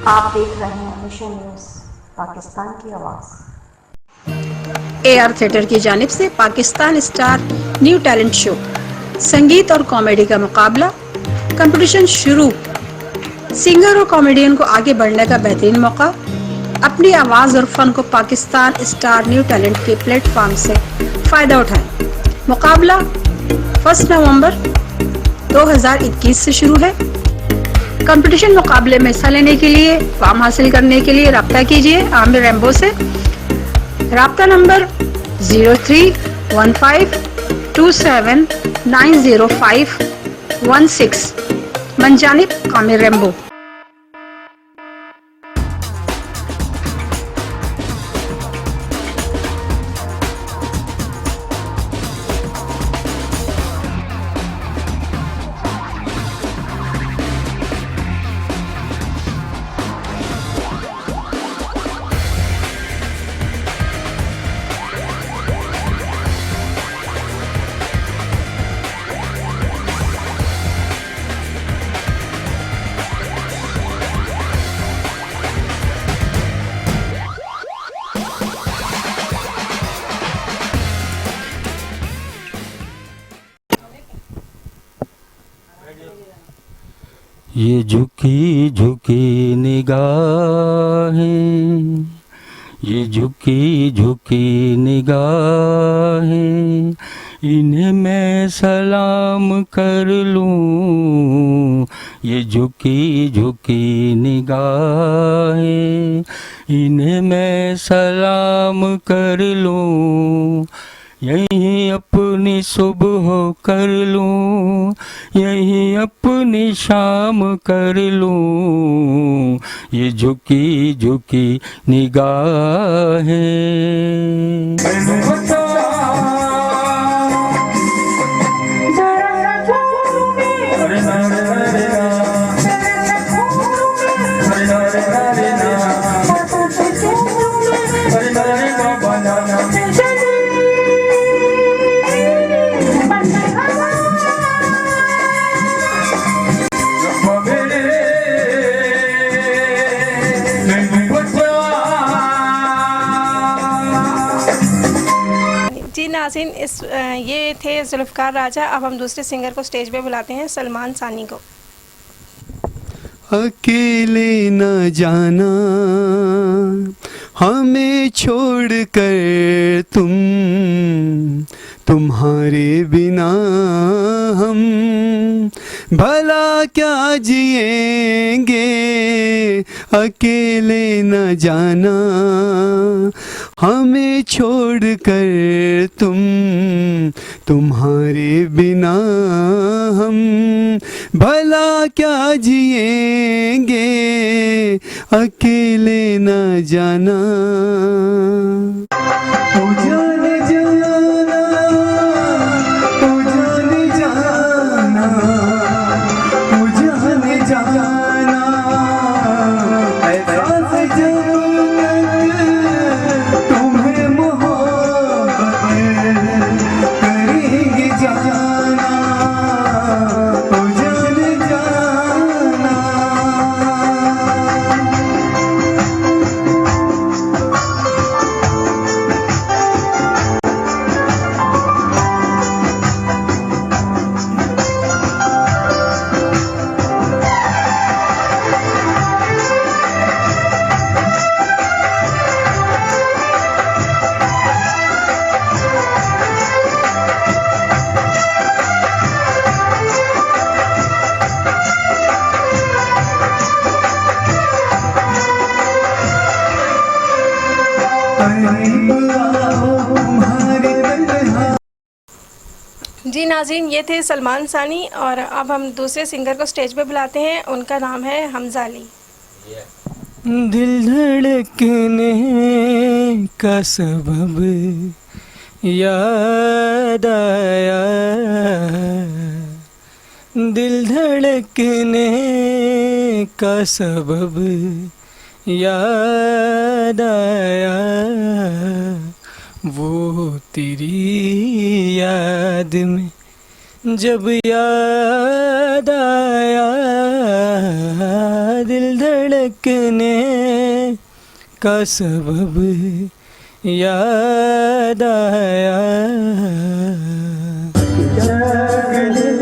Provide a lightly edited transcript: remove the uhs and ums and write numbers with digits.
आप देख रहे हैं मिशन न्यूज़, पाकिस्तान की आवाज़। AR थिएटर की जानिब से Pakistan star new talent show, संगीत और कॉमेडी का मुकाबला, कंपटीशन शुरू। सिंगर और कॉमेडियन को आगे बढ़ने का बेहतरीन मौका। अपनी आवाज़ और फन को पाकिस्तान स्टार न्यू टैलेंट के प्लेटफॉर्म से फ़ायदा उठाएं। मुकाबला 1 नवंबर 2021 से शुरू है। कंपटीशन मुकाबले में हिस्सा लेने के लिए, फॉर्म हासिल करने के लिए राब्ता कीजिए आमिर रैम्बो से। राब्ता नंबर 031527905116। मंजानिब आमिर रैम्बो। ये झुकी झुकी निगाहें, ये झुकी झुकी निगाहें, इन्हें मैं सलाम कर लूं। ये झुकी झुकी निगाहें, इन्हें मैं सलाम कर लूं। यहीं अपनी सुबह कर लूं, यहीं अपनी शाम कर लूं। ये झुकी झुकी निगाहें। जी नाज़रीन, ये थे जुल्फ़कार राजा। अब हम दूसरे सिंगर को स्टेज पे बुलाते हैं, सलमान सानी को। अकेले न जाना हमें छोड़ कर तुम, तुम्हारे बिना हम भला क्या जिएंगे। अकेले न जाना हमें छोड़ कर तुम, तुम्हारे बिना हम भला क्या जिएंगे। अकेले न जाना। ओ जाने जाना, ओ जाने जाना, ओ जाने जाना, ऐसा सजन तुम्हें मोहब्बत करेंगे जाना। ओ जाने जाना। जी नाज़रीन, ये थे सलमान सानी। और अब हम दूसरे सिंगर को स्टेज पे बुलाते हैं, उनका नाम है हमजा अली। दिल धड़कने का सबब याद आया, दिल धड़कने का सबब याद आया, वो तेरी याद में जब याद आया, दिल धड़कने का सबब याद आया। जागले